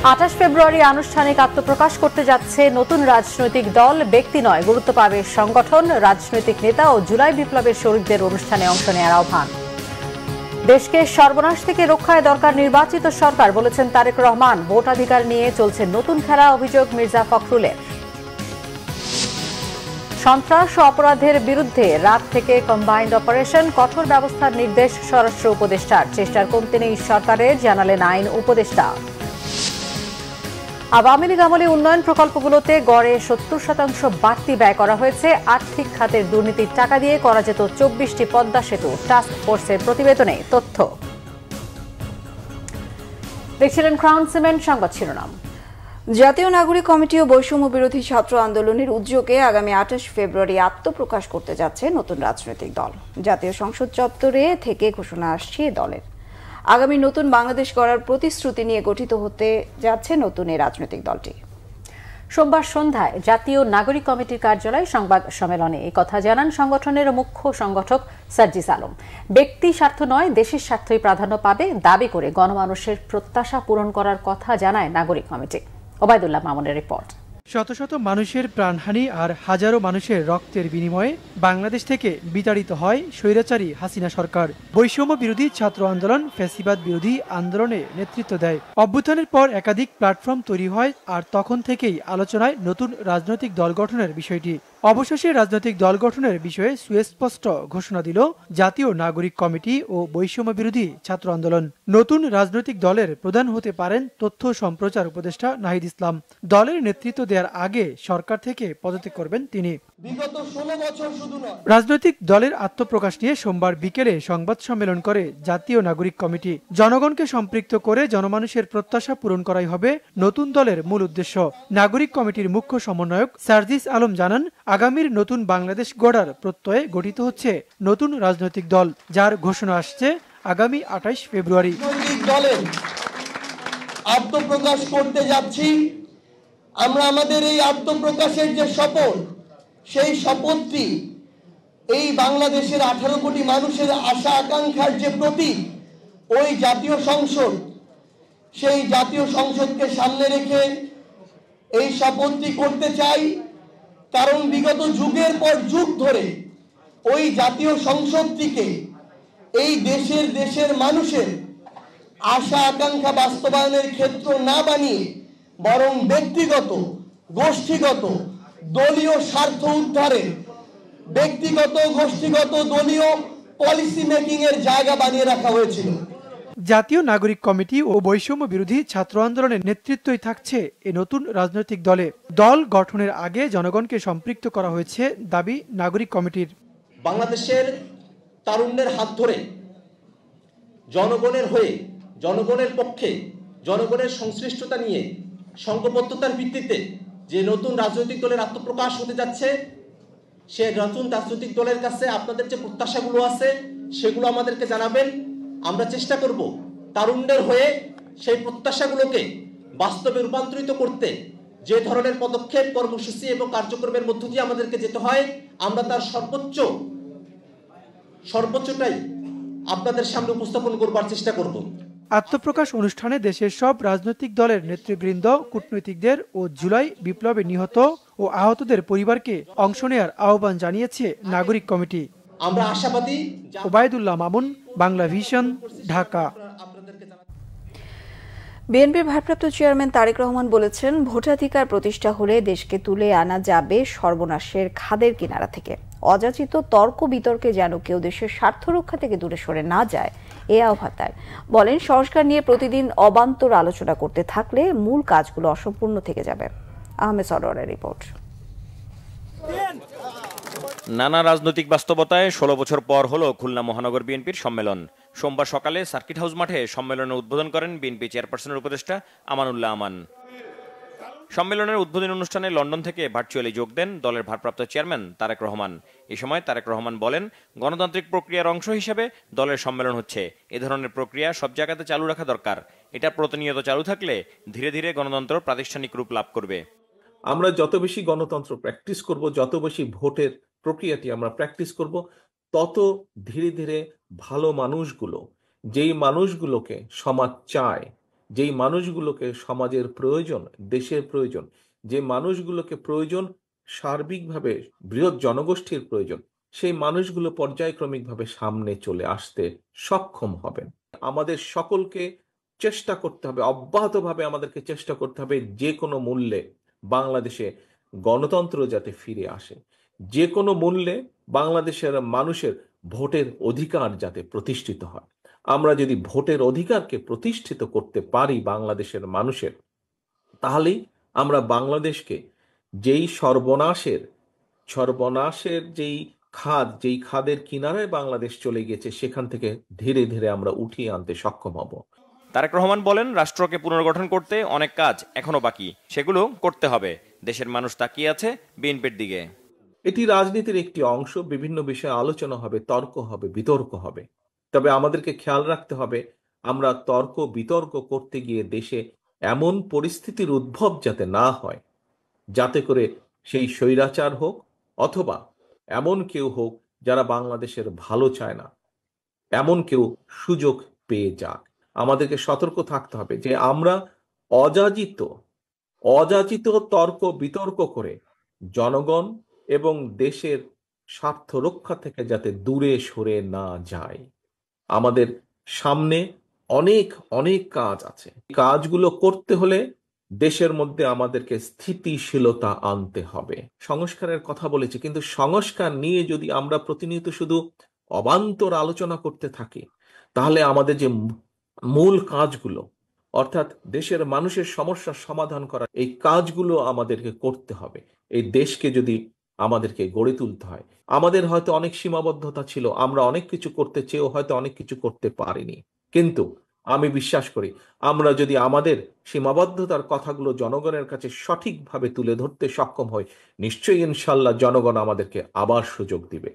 ২৮ ফেব্রুয়ারি আনুষ্ঠানিক আত্মপ্রকাশ করতে যাচ্ছে নতুন রাজনৈতিক দল। ব্যক্তি নয়, গুরুত্ব পাবে সংগঠন, রাজনৈতিক নেতা ও জুলাই বিপ্লবের শহীদদের অনুষ্ঠানে অংশ নেওয়ার আহ্বান। দেশকে সর্বনাশ থেকে রক্ষায় দরকার নির্বাচিত সরকার, বলেছেন তারেক রহমান। ভোটাধিকার নিয়ে চলছে নতুন খেলা, অভিযোগ মির্জা ফখরুলের। সন্ত্রাস ও অপরাধের বিরুদ্ধে রাত থেকে কম্বাইন্ড অপারেশন, কঠোর ব্যবস্থার নির্দেশ স্বরাষ্ট্র উপদেষ্টার। চেষ্টার কমতি নেই সরকারের, জানালেন আইন উপদেষ্টা। আওয়ামী লীগ আমলে উন্নয়ন প্রকল্পগুলোতে গড়ে ৭০% বাড়তি ব্যয় করা হয়েছে। আর্থিক খাতের দুর্নীতির টাকা দিয়ে করা যেত ২৪টি পদ্মা সেতু, টাস্ক ফোর্সের প্রতিবেদনে তথ্য। দেখছিলেন ক্রাউন সিমেন্ট সংবাদ শিরোনাম। জাতীয় নাগরিক কমিটি ও বৈষম্য বিরোধী ছাত্র আন্দোলনের উদ্যোগে আগামী ২৮ ফেব্রুয়ারি আত্মপ্রকাশ করতে যাচ্ছে নতুন রাজনৈতিক দল। জাতীয় সংসদ চত্বরে থেকে ঘোষণা আসছে দলের। আগামী নতুন বাংলাদেশ গড়ার প্রতিশ্রুতি নিয়ে গঠিত হতে যাচ্ছে নতুন এই রাজনৈতিক দলটি। সোমবার সন্ধ্যায় জাতীয় নাগরিক কমিটির কার্যালয়ে সংবাদ সম্মেলনে এই কথা জানান সংগঠনের মুখ্য সংগঠক সার্জিস আলম। ব্যক্তি স্বার্থ নয়, দেশের স্বার্থই প্রাধান্য পাবে দাবি করে গণমানুষের প্রত্যাশা পূরণ করার কথা জানায় নাগরিক কমিটি। ওবায়দুল্লাহ মামুনের রিপোর্ট। শত শত মানুষের প্রাণহানি আর হাজারো মানুষের রক্তের বিনিময়ে বাংলাদেশ থেকে বিতাড়িত হয় স্বৈরাচারী হাসিনা সরকার। বৈষম্য বিরোধী ছাত্র আন্দোলন ফ্যাসিবাদ বিরোধী আন্দোলনে নেতৃত্ব দেয়। অভ্যুত্থানের পর একাধিক প্ল্যাটফর্ম তৈরি হয়, আর তখন থেকেই আলোচনায় নতুন রাজনৈতিক দল গঠনের বিষয়টি। অবশেষে রাজনৈতিক দল গঠনের বিষয়ে সুস্পষ্ট ঘোষণা দিল জাতীয় নাগরিক কমিটি ও বৈষম্য বিরোধী ছাত্র আন্দোলন। নতুন রাজনৈতিক দলের প্রধান হতে পারেন তথ্য সম্প্রচার উপদেষ্টা নাহিদ ইসলাম। দলের নেতৃত্ব দেওয়ার আগে সরকার থেকে পদত্যাগ করবেন তিনি। রাজনৈতিক দলের আত্মপ্রকাশ নিয়ে সোমবার বিকেলে সংবাদ সম্মেলন করে জাতীয় নাগরিক কমিটি। জনগণকে সম্পৃক্ত করে জনমানুষের প্রত্যাশা পূরণ করাই হবে নতুন দলের মূল উদ্দেশ্য। নাগরিক কমিটির মুখ্য সমন্বয়ক সার্জিস আলম জানান, আগামীর নতুন বাংলাদেশ গড়ার প্রত্যয়ে গঠিত হচ্ছে নতুন রাজনৈতিক দল, যার ঘোষণা আসছে আগামী ২৮ ফেব্রুয়ারি। দলের আত্মপ্রকাশ করতে যাচ্ছি। আমরা আমাদের এই আত্মপ্রকাশের যে শপথ, সেই শপথটি এই বাংলাদেশের ১৮ কোটি মানুষের আশা আকাঙ্ক্ষার যে প্রতীক, ওই জাতীয় সংসদ, সেই জাতীয় সংসদকে সামনে রেখে এই শপথটি করতে চাই। কারণ বিগত যুগের পর যুগ ধরে ওই জাতীয় সংসদটিকে এই দেশের মানুষের আশা আকাঙ্ক্ষা বাস্তবায়নের ক্ষেত্র না বানিয়ে বরং ব্যক্তিগত, গোষ্ঠীগত, দলীয় স্বার্থ উদ্ধারে ব্যক্তিগত, গোষ্ঠীগত, দলীয় পলিসি মেকিং এর জায়গা বানিয়ে রাখা হয়েছিল। জাতীয় নাগরিক কমিটি ও বৈষম্য বিরোধী ছাত্র আন্দোলনের নেতৃত্বই থাকছে এ নতুন রাজনৈতিক দলে। দল গঠনের আগে জনগণকে সম্পৃক্ত করা হয়েছে দাবি নাগরিক কমিটির। বাংলাদেশের তারুণ্যের হাত ধরে জনগণের হয়ে, জনগণের পক্ষে, জনগণের সংশ্লিষ্টতা নিয়ে সংঘবদ্ধতার ভিত্তিতে যে নতুন রাজনৈতিক দলের আত্মপ্রকাশ হতে যাচ্ছে, সে নতুন রাজনৈতিক দলের কাছে আপনাদের যে প্রত্যাশাগুলো আছে সেগুলো আমাদেরকে জানাবেন। আমরা চেষ্টা করব তারুণ্যের হয়ে সেই প্রত্যাশাগুলোকে বাস্তবে রূপান্তরিত করতে যে ধরনের পদক্ষেপ, কর্মসূচি এবং কার্যক্রমের মধ্য দিয়ে আমাদেরকে যেতে হয়, আমরা তার সর্বোচ্চটাই আপনাদের সামনে উপস্থাপন করবার চেষ্টা করব। আত্মপ্রকাশ অনুষ্ঠানে দেশের সব রাজনৈতিক দলের নেতৃবৃন্দ, কূটনীতিকদের ও জুলাই বিপ্লবে নিহত ও আহতদের পরিবারকে অংশ নেওয়ার আহ্বান জানিয়েছে নাগরিক কমিটি। আমরা আশাবাদী। ওবায়দুল্লাহ মামুন, বাংলা ভিশন, ঢাকা। বিএনপির ভারপ্রাপ্ত চেয়ারম্যান তারেক রহমান বলেছেন, ভোটাধিকার প্রতিষ্ঠা হলে দেশকে তুলে আনা যাবে সর্বনাশের খাদের কিনারা থেকে। অযাচিত তর্ক বিতর্কে যেন কেউ দেশের স্বার্থ রক্ষা থেকে দূরে সরে না যায়, এ আহ্বান তার। বলেন, সংস্কার নিয়ে প্রতিদিন অবান্তর আলোচনা করতে থাকলে মূল কাজগুলো অসম্পূর্ণ থেকে যাবে। আহমেদ সরোয়ারের রিপোর্ট। নানা রাজনৈতিক বাস্তবতায় ১৬ বছর পর হলো খুলনা মহানগর বিএনপির সম্মেলন। সোমবার সকালে সার্কিট হাউস মাঠে সম্মেলনের উদ্বোধন করেন বিএনপি চেয়ারপারসনের উপদেষ্টা আমানুল্লাহ আমান। সম্মেলনের উদ্বোধনী অনুষ্ঠানে লন্ডন থেকে ভার্চুয়ালি যোগ দেন দলের ভারপ্রাপ্ত চেয়ারম্যান তারেক রহমান। এ সময় তারেক রহমান বলেন, গণতান্ত্রিক প্রক্রিয়ার অংশ হিসেবে দলের সম্মেলন হচ্ছে। এ ধরনের প্রক্রিয়া সব জায়গাতে চালু রাখা দরকার। এটা প্রতিনিয়ত চালু থাকলে ধীরে ধীরে গণতন্ত্র প্রাতিষ্ঠানিক রূপ লাভ করবে। আমরা যত বেশি গণতন্ত্র প্র্যাকটিস করব, যত বেশি ভোটের প্রক্রিয়াটি আমরা প্র্যাকটিস করব, তত ধীরে ধীরে ভালো মানুষগুলো, যেই মানুষগুলোকে সমাজ চায়, যেই মানুষগুলোকে সমাজের প্রয়োজন, দেশের প্রয়োজন, যে মানুষগুলোকে প্রয়োজন সার্বিকভাবে বৃহৎ জনগোষ্ঠীর প্রয়োজন, সেই মানুষগুলো পর্যায়ক্রমিকভাবে সামনে চলে আসতে সক্ষম হবেন। আমাদের সকলকে চেষ্টা করতে হবে, অব্যাহতভাবে আমাদেরকে চেষ্টা করতে হবে যে কোনো মূল্যে বাংলাদেশে গণতন্ত্র যাতে ফিরে আসে, যে কোনো মূল্যে বাংলাদেশের মানুষের ভোটের অধিকার যাতে প্রতিষ্ঠিত হয়। আমরা যদি ভোটের অধিকারকে প্রতিষ্ঠিত করতে পারি বাংলাদেশের মানুষের, তাহলেই আমরা বাংলাদেশকে যেই সর্বনাশের যেই খাদের কিনারায় বাংলাদেশ চলে গেছে সেখান থেকে ধীরে ধীরে আমরা উঠিয়ে আনতে সক্ষম হব। তারেক রহমান বলেন, রাষ্ট্রকে পুনর্গঠন করতে অনেক কাজ এখনো বাকি, সেগুলো করতে হবে। দেশের মানুষ তাকিয়ে আছে বিএনপির দিকে। এটি রাজনীতির একটি অংশ, বিভিন্ন বিষয়ে আলোচনা হবে, তর্ক হবে, বিতর্ক হবে। তবে আমাদেরকে খেয়াল রাখতে হবে আমরা তর্ক বিতর্ক করতে গিয়ে দেশে এমন পরিস্থিতির উদ্ভব যাতে না হয়, যাতে করে সেই স্বৈরাচার হোক অথবা এমন কেউ হোক যারা বাংলাদেশের ভালো চায় না, এমন কেউ সুযোগ পেয়ে যাক। আমাদেরকে সতর্ক থাকতে হবে যে আমরা অযাচিত তর্ক বিতর্ক করে জনগণ এবং দেশের স্বার্থ রক্ষা থেকে যাতে দূরে সরে না যায়। আমাদের সামনে অনেক কাজ আছে। কাজগুলো করতে হলে দেশের মধ্যে আমাদেরকে স্থিতিশীলতা আনতে হবে। সংস্কারের কথা বলেছি, কিন্তু সংস্কার নিয়ে যদি আমরা প্রতিনিয়ত শুধু অবান্তর আলোচনা করতে থাকি, তাহলে আমাদের যে মূল কাজগুলো, অর্থাৎ দেশের মানুষের সমস্যার সমাধান করা, এই কাজগুলো আমাদেরকে করতে হবে। এই দেশকে যদি আমাদেরকে গড়ে তুলতে হয়, আমাদের হয়তো অনেক সীমাবদ্ধতা ছিল, আমরা অনেক কিছু করতে চেয়েও হয়তো অনেক কিছু করতে পারিনি, কিন্তু আমি বিশ্বাস করি আমরা যদি আমাদের সীমাবদ্ধতার কথাগুলো জনগণের কাছে সঠিকভাবে তুলে ধরতে সক্ষম হই, নিশ্চয়ই ইনশাল্লাহ জনগণ আমাদেরকে আবার সুযোগ দিবে।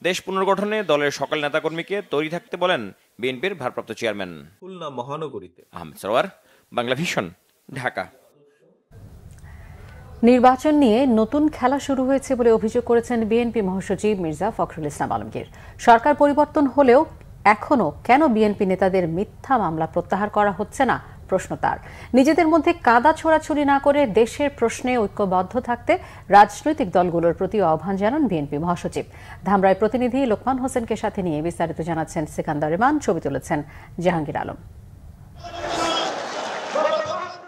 দেশ পুনর্গঠনে দলের সকল নেতাকর্মীকে তৈরি থাকতে বলেন বিএনপির ভারপ্রাপ্ত চেয়ারম্যান। খুলনা মহানগরীতে আহমেদ সরওয়ার, বাংলা ভিশন, ঢাকা। নির্বাচন নিয়ে নতুন খেলা শুরু হয়েছে বলে অভিযোগ করেছেন বিএনপি মহাসচিব মির্জা ফখরুল ইসলাম আলমগীর। সরকার পরিবর্তন হলেও এখনো কেন বিএনপি নেতাদের মিথ্যা মামলা প্রত্যাহার করা হচ্ছে না প্রশ্ন তার। নিজেদের মধ্যে কাদা ছোড়াছুড়ি না করে দেশের প্রশ্নে ঐক্যবদ্ধ থাকতে রাজনৈতিক দলগুলোর প্রতি আহ্বান জানান বিএনপি মহাসচিব। ধামরাই প্রতিনিধি লোকমান হোসেনকে সাথে নিয়ে বিস্তারিত জানাচ্ছেন সিকান্দার রহমান, ছবি তুলেছেন জাহাঙ্গীর আলম।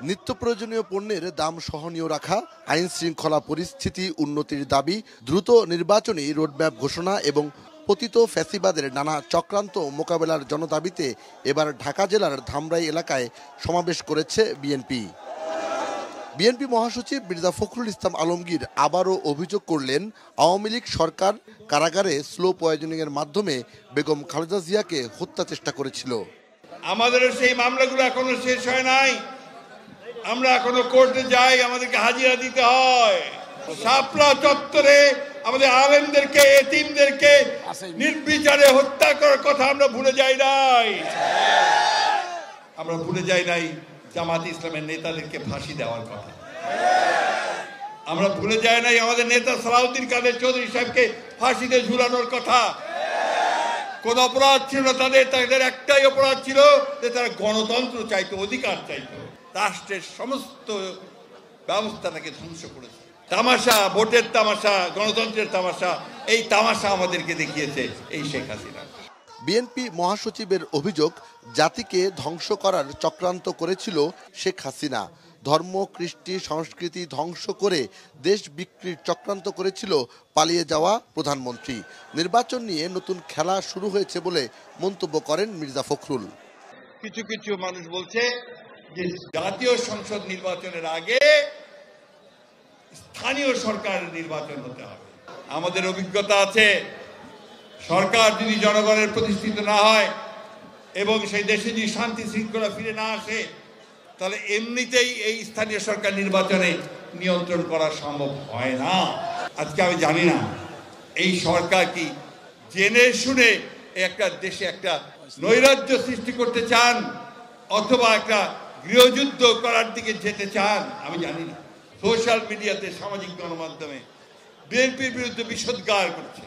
নিত্য প্রয়োজনীয় পণ্যের দাম সহনীয় রাখা, আইন শৃঙ্খলা পরিস্থিতি উন্নতির দাবি, দ্রুত নির্বাচনী রোডম্যাপ ঘোষণা এবং পতিত ফ্যাসিবাদের নানা চক্রান্ত মোকাবেলার জনদাবিতে এবার ঢাকা জেলার ধামরাই এলাকায় সমাবেশ করেছে বিএনপি মহাসচিব মির্জা ফখরুল ইসলাম আলমগীর আবারও অভিযোগ করলেন, আওয়ামী লীগ সরকার কারাগারে স্লো পয়জনিং এর মাধ্যমে বেগম খালেদা জিয়াকে হত্যা চেষ্টা করেছিল। আমাদের সেই মামলাগুলো এখনো শেষ হয় নাই, আমরা এখনো কোর্টে যাই, আমাদেরকে হাজিরা দিতে হয়। শাপলা চত্বরে আমাদের আলেমদেরকে, এতিমদেরকে নির্বিচারে হত্যা করার কথা আমরা ভুলে যাই নাই। আমরা ভুলে যাই নাই জামাত ইসলামের নেতাদেরকে ফাঁসি দেওয়ার কথা। আমরা ভুলে যাই নাই আমাদের নেতা সালাউদ্দিন কাদের চৌধুরী সাহেবকে ফাঁসিতে ঝুলানোর কথা। কোন অপরাধ ছিল না তাদের একটাই অপরাধ ছিল যে তারা গণতন্ত্র চাইতো, অধিকার চাইতো। রাষ্ট্রের সমস্ত ব্যবস্থাটাকে ধ্বংস করেছে। তামাশা, ভোটের তামাশা, গণতন্ত্রের তামাশা, এই তামাশা আমাদেরকে দেখিয়েছে এই শেখ হাসিনা। বিএনপি মহাসচিবের অভিযোগ, জাতিকে ধ্বংস করার চক্রান্ত করেছিল শেখ হাসিনা। ধর্ম, কৃষ্টি, সংস্কৃতি ধ্বংস করে দেশ বিক্রির চক্রান্ত করেছিল পালিয়ে যাওয়া প্রধানমন্ত্রী। নির্বাচন নিয়ে নতুন খেলা শুরু হয়েছে বলে মন্তব্য করেন মির্জা ফখরুল। কিছু কিছু মানুষ বলছে যে জাতীয় সংসদ নির্বাচনের আগে স্থানীয় সরকারের নির্বাচন হতে হবে। আমাদের অভিজ্ঞতা আছে, সরকার যদি জনগণের প্রতিষ্ঠিত না হয় এবং সেই দেশে যদি শান্তি শৃঙ্খলা ফিরে না আসে, তাহলে এমনিতেই এই স্থানীয় সরকার নির্বাচনে নিয়ন্ত্রণ করা সম্ভব হয় না। আজকে আমি জানি না এই সরকার কি জেনে শুনে একটা দেশে একটা নৈরাজ্য সৃষ্টি করতে চান অথবা একটা গৃহযুদ্ধ করার দিকে যেতে চান, আমি জানি না। সোশ্যাল মিডিয়াতে, সামাজিক গণমাধ্যমে বিএনপির বিরুদ্ধে বিষোদ্গার করছে।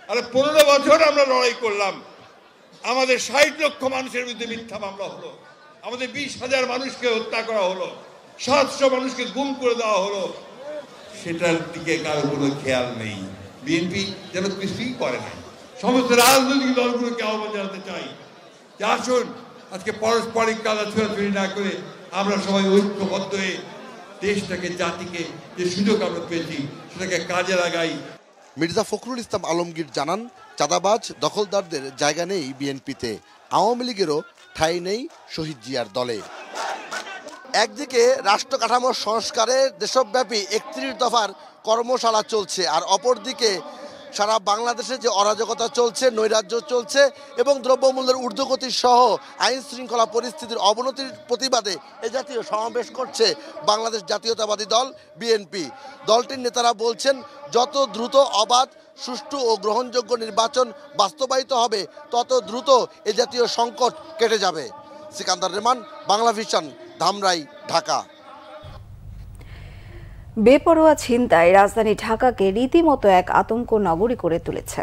আরে 15 বছর আমরা লড়াই করলাম, আমাদের 60 লক্ষ মানুষের বিরুদ্ধে মিথ্যা মামলা হলো, আমাদের 20,000 মানুষকে হত্যা করা হলো, 700 মানুষকে গুম করে দেওয়া হলো, সেটার দিকে কারো কোনো খেয়াল নেই। বিএনপি যেন কিছুই করে না। সমস্ত রাজনৈতিক দলগুলোকে আহ্বান জানাতে চাই যে আসুন আজকে পারস্পরিক কাদা ছোড়াছুড়ি না করে আমরা সবাই ঐক্যবদ্ধ হয়ে দেশটাকে, জাতিকে যে সুযোগ আমরা পেয়েছি সেটাকে কাজে লাগাই। মির্জা ফখরুল ইসলাম আলমগীর জানান, চাঁদাবাজ দখলদারদের জায়গা নেই বিএনপিতে, আওয়ামী লীগেরও ঠাঁই নেই শহীদ জিয়ার দলে। একদিকে রাষ্ট্র কাঠামোর সংস্কারে দেশব্যাপী 31 দফার কর্মশালা চলছে, আর অপরদিকে সারা বাংলাদেশে যে অরাজকতা চলছে, নৈরাজ্য চলছে এবং দ্রব্যমূল্যের ঊর্ধ্বগতি সহ আইন শৃঙ্খলা পরিস্থিতির অবনতির প্রতিবাদে এ জাতীয় সমাবেশ করছে বাংলাদেশ জাতীয়তাবাদী দল বিএনপি। দলটির নেতারা বলছেন, যত দ্রুত অবাধ, সুষ্ঠু ও গ্রহণযোগ্য নির্বাচন বাস্তবায়িত হবে তত দ্রুত এ জাতীয় সংকট কেটে যাবে। সিকান্দার রেমান, বাংলা ভিশন, ধামরাই, ঢাকা। বেপরোয়া ছিনতাই রাজধানী ঢাকাকে রীতিমতো এক আতঙ্ক নগরী করে তুলেছে।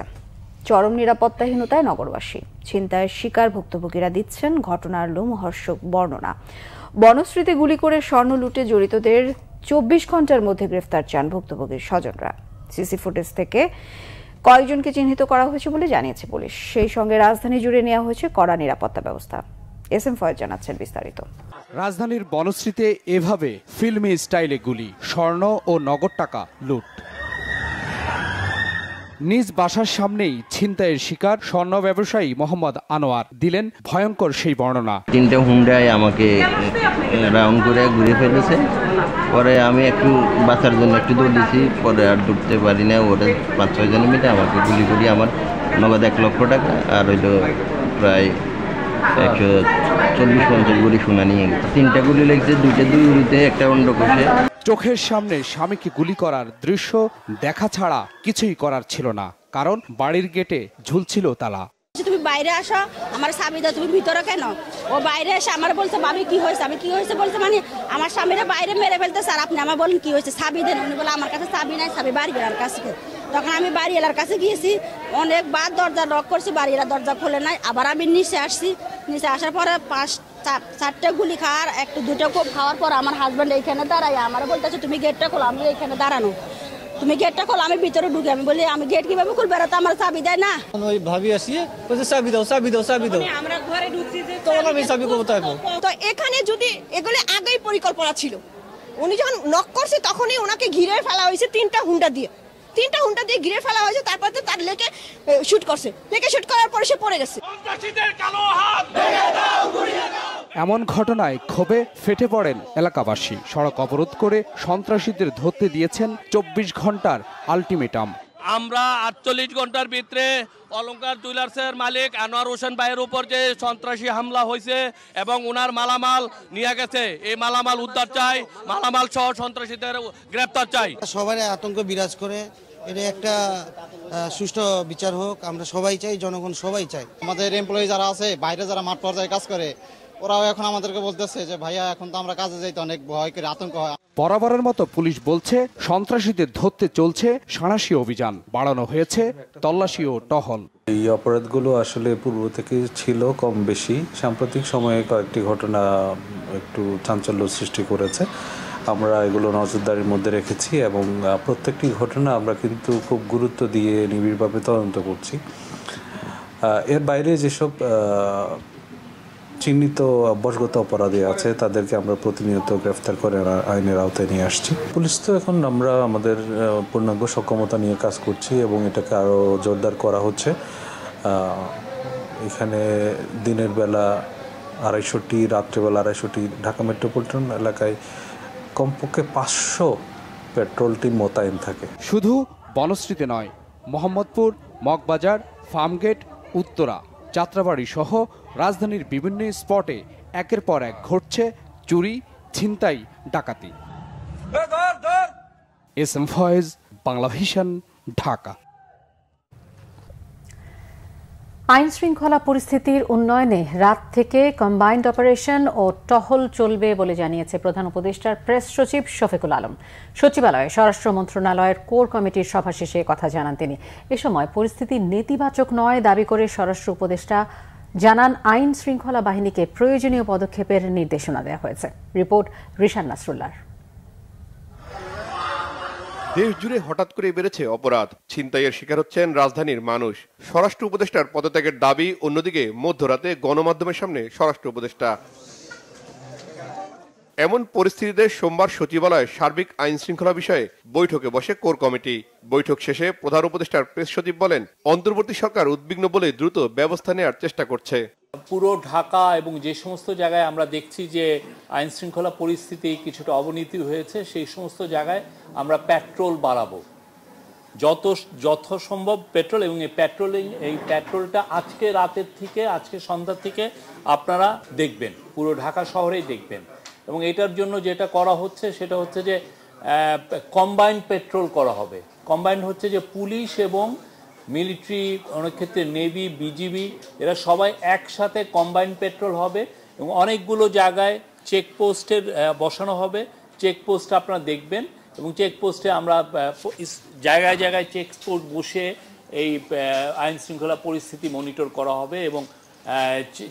চরম নিরাপত্তাহীনতায় নগরবাসী। ছিনতাইয়ের শিকার ভুক্তভোগীরা দিচ্ছেন ঘটনার লোমহর্ষক বর্ণনা। বনশ্রীতে গুলি করে স্বর্ণ লুটে জড়িতদের 24 ঘন্টার মধ্যে গ্রেফতার চান ভুক্তভোগীর স্বজনরা। সিসি ফুটেজ থেকে কয়েকজনকে চিহ্নিত করা হয়েছে বলে জানিয়েছে পুলিশ। সেই সঙ্গে রাজধানী জুড়ে নেওয়া হয়েছে কড়া নিরাপত্তা ব্যবস্থা। এসএম ফয়েজ জানাচ্ছেন বিস্তারিত। রাজধানীর বনশ্রীতে এভাবে ফিল্মি স্টাইলে গুলি, স্বর্ণ ও নগদ টাকা লুট। নিজ বাসার সামনেই ছিনতাইয়ের শিকার স্বর্ণ ব্যবসায়ী মোহাম্মদ আনোয়ার দিলেন ভয়ঙ্কর সেই বর্ণনা। 3টে হুন্ডায় আমাকে রাউন্ড করে ঘুরে ফেলেছে। পরে আমি একটু বাঁচার জন্য একটু দৌড় দিয়েছি, পরে আর দৌড়তে পারি না। ওরা 5-6 জন মিলে আমাকে গুলি করি। আমার নগদ 1 লক্ষ টাকা আর হইল প্রায় 140-50 গুলি সোনা নিয়ে গেছে। 3টা গুলি লেগেছে, 2টা দুই উড়িতে, একটা অন্য কোষে। চোখের সামনে স্বামীকে গুলি করার দৃশ্য দেখা ছাড়া কিছুই করার ছিল না, কারণ বাড়ির গেটে ঝুলছিল তালা। তুমি বাইরে আসো, আমার স্বামী দাও, তুমি ভিতরে কেন? ও বাইরে এসে আমার বলছে, আমি কি হয়েছে, আমি কি হয়েছে বলছে, মানে আমার স্বামীরা বাইরে মেরে ফেলতে। স্যার আপনি আমার বলেন কি হয়েছে, চাবি দেন। উনি বলে আমার কাছে চাবি নাই, চাবি বাড়িওয়ালার কাছে। তখন আমি বাড়িওয়ালার কাছে গিয়েছি, অনেকবার দরজা লক করছি, বাড়িওয়ালা দরজা খোলে নাই। আবার আমি নিচে আসছি, নিচে আসার পরে 4-4টে গুলি খাওয়ার, 1-2টা কোপ খাওয়ার পর আমার হাজব্যান্ড এইখানে দাঁড়াই আমার বলতেছে, তুমি গেটটা খোলো। আমি এইখানে দাঁড়ানো, তুমি গেটটা খোলো। আমি ভিতরে ঢুকে, আমি বলি আমি গেট কিভাবে খুলবো, এরা তো আমার চাবি দেয় না। ওই ভাবি আসিয়ে বলছে চাবি দাও, চাবি দাও, চাবি দাও। আমরা ঘরে ঢুকছি যে তখন আমি চাবি কোথায় পাবো? তো এখানে যদি এগুলো আগেই পরিকল্পনা ছিল, উনি যখন নক করছে তখনই ওনাকে ঘিরে ফেলা হয়েছে 3টা হুন্ডা দিয়ে ঘিরে ফেলা হয়েছে। তারপর তার লেকে শুট করছে, লেকে শুট করার পরে সে পড়ে গেছে। এমন ঘটনায় ক্ষোভে ফেটে পড়েন এলাকাবাসী। সড়ক অবরোধ করে সন্ত্রাসীদের ধরতে দিয়েছেন 24 ঘন্টার আলটিমেটাম। আমরা 48 ঘন্টার ভিতরে অলংকার জুয়েলার্সের মালিক আনোয়ার হোসেন ভাইয়ের উপর যে সন্ত্রাসী হামলা হয়েছে এবং ওনার মালামাল নিয়ে গেছে, এই মালামাল উদ্ধার চাই, মালামাল সহ সন্ত্রাসীদের গ্রেপ্তার চাই। সবাই আতঙ্ক বিরাজ করে, এটা একটা সুষ্ঠু বিচার হোক, আমরা সবাই চাই, জনগণ সবাই চাই। আমাদের এমপ্লয়ি যারা আছে বাইরে, যারা মাঠ পর্যায়ে কাজ করে, ওরাও এখন আমাদেরকে বলতেছে যে ভাইয়া এখন তো আমরা কাজে যাইতে অনেক ভয় করে, আতঙ্ক হয়। বরাবরের মতো পুলিশ বলছে সন্ত্রাসীদের ধরতে চলছে সাঁড়াশি অভিযান, বাড়ানো হয়েছে তল্লাশি ও টহল। এই অপরাধগুলো আসলে পূর্ব থেকে ছিল কম বেশি, সাম্প্রতিক সময়ে কয়েকটি ঘটনা একটু চাঞ্চল্য সৃষ্টি করেছে। আমরা এগুলো নজরদারির মধ্যে রেখেছি এবং প্রত্যেকটি ঘটনা আমরা কিন্তু খুব গুরুত্ব দিয়ে নিবিড়ভাবে তদন্ত করছি। এর বাইরে যেসব চিহ্নিত বশগত অপরাধী আছে তাদেরকে আমরা প্রতিনিয়ত গ্রেফতার করে আইনের আওতায় নিয়ে আসছি। পুলিশ তো এখন আমরা আমাদের পূর্ণাঙ্গ সক্ষমতা নিয়ে কাজ করছি এবং এটাকে আরও জোরদার করা হচ্ছে। এখানে দিনের বেলা 250টি, রাত্রেবেলা 250টি, ঢাকা মেট্রোপলিটন এলাকায় কমপক্ষে 500 পেট্রোল টিম মোতায়েন থাকে। শুধু বনশ্রীতে নয়, মোহাম্মদপুর, মগবাজার, ফার্মগেট, উত্তরা, যাত্রাবাড়ি সহ রাজধানীর বিভিন্ন স্পটে একের পর এক ঘটছে চুরি, ছিনতাই, ডাকাতি। SM Foyez, Bangla Vision, Dhaka. আইন শৃঙ্খলা পরিস্থিতির উন্নয়নে রাত থেকে কম্বাইন্ড অপারেশন ও টহল চলবে বলে জানিয়েছে প্রধান উপদেষ্টার প্রেস সচিব শফিকুল আলম। সচিবালয়ে স্বরাষ্ট্র মন্ত্রণালয়ের কোর কমিটির সভা শেষে কথা জানান তিনি। এ সময় পরিস্থিতি নেতিবাচক নয় দাবি করে স্বরাষ্ট্র উপদেষ্টা জানান আইন শৃঙ্খলা বাহিনীকে প্রয়োজনীয় পদক্ষেপের নির্দেশনা দেওয়া হয়েছে। রিপোর্ট রিশান নাসরুল্লাহ। দেশ জুড়ে হঠাৎ করে বেড়েছে অপরাধ, ছিনতাইয়ের শিকার হচ্ছেন রাজধানীর মানুষ। স্বরাষ্ট্র উপদেষ্টার পদত্যাগের দাবি, অন্যদিকে মধ্যরাতে গণমাধ্যমের সামনে স্বরাষ্ট্র উপদেষ্টা। এমন পরিস্থিতিতে সোমবার সচিবালয়ে সার্বিক আইন শৃঙ্খলা বিষয়ে বৈঠকে বসে কোর কমিটি। বৈঠক শেষে প্রধান উপদেষ্টার প্রেস সচিব বলেন, অন্তর্বর্তী সরকার উদ্বিগ্ন বলে দ্রুত ব্যবস্থা নেওয়ার চেষ্টা করছে। পুরো ঢাকা এবং যে সমস্ত জায়গায় আমরা দেখছি যে আইন শৃঙ্খলা পরিস্থিতি কিছুটা অবনতি হয়েছে, সেই সমস্ত জায়গায় আমরা পেট্রোল বাড়াবো, যত সম্ভব পেট্রোল। এবং এই পেট্রোলটা আজকে রাতের থেকে, আজকে সন্ধ্যার থেকে আপনারা দেখবেন, পুরো ঢাকা শহরেই দেখবেন। এবং এটার জন্য যেটা করা হচ্ছে সেটা হচ্ছে যে কম্বাইন্ড পেট্রোল করা হবে। কম্বাইন্ড হচ্ছে যে পুলিশ এবং মিলিটারি, অনেক ক্ষেত্রে নেভি, বিজিবি, এরা সবাই একসাথে কম্বাইন্ড পেট্রোল হবে এবং অনেকগুলো জায়গায় চেকপোস্টের বসানো হবে। চেকপোস্ট আপনারা দেখবেন এবং চেকপোস্টে আমরা জায়গায় জায়গায় চেকপোস্ট বসে এই আইন শৃঙ্খলা পরিস্থিতি মনিটর করা হবে এবং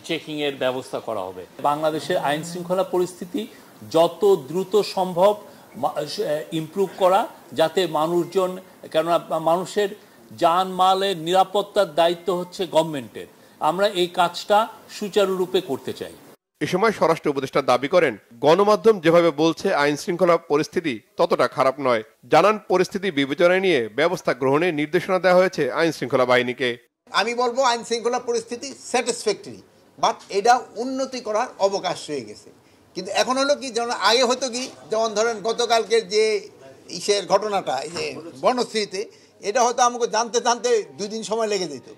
চেকিংয়ের ব্যবস্থা করা হবে। বাংলাদেশের আইন শৃঙ্খলা পরিস্থিতি যত দ্রুত সম্ভব ইমপ্রুভ করা, যাতে মানুষজন, কেননা মানুষের জানমালের নিরাপত্তার দায়িত্ব হচ্ছে গভর্নমেন্টের, আমরা এই কাজটা সুচারুরূপে করতে চাই। এ সময় স্বরাষ্ট্র উপদেষ্টা দাবি করেন, গণমাধ্যম যেভাবে বলছে আইন শৃঙ্খলা পরিস্থিতি ততটা খারাপ নয়। জানান, পরিস্থিতি বিবেচনায় নিয়ে ব্যবস্থা গ্রহণের নির্দেশনা দেওয়া হয়েছে আইন শৃঙ্খলা বাহিনীকে। আমি বলবো আইন শৃঙ্খলা পরিস্থিতি স্যাটিসফ্যাক্টরি, বাট এটা উন্নতি করার অবকাশ রয়ে গেছে। কিন্তু এখন হলো কি, যেমন আগে হতো কি, যেমন ধরেন গতকালকের যে ইসের ঘটনাটা, এই যে বনশ্রীতে, এটা হয়তো আমাকে জানতে 2 দিন সময় লেগে যেত।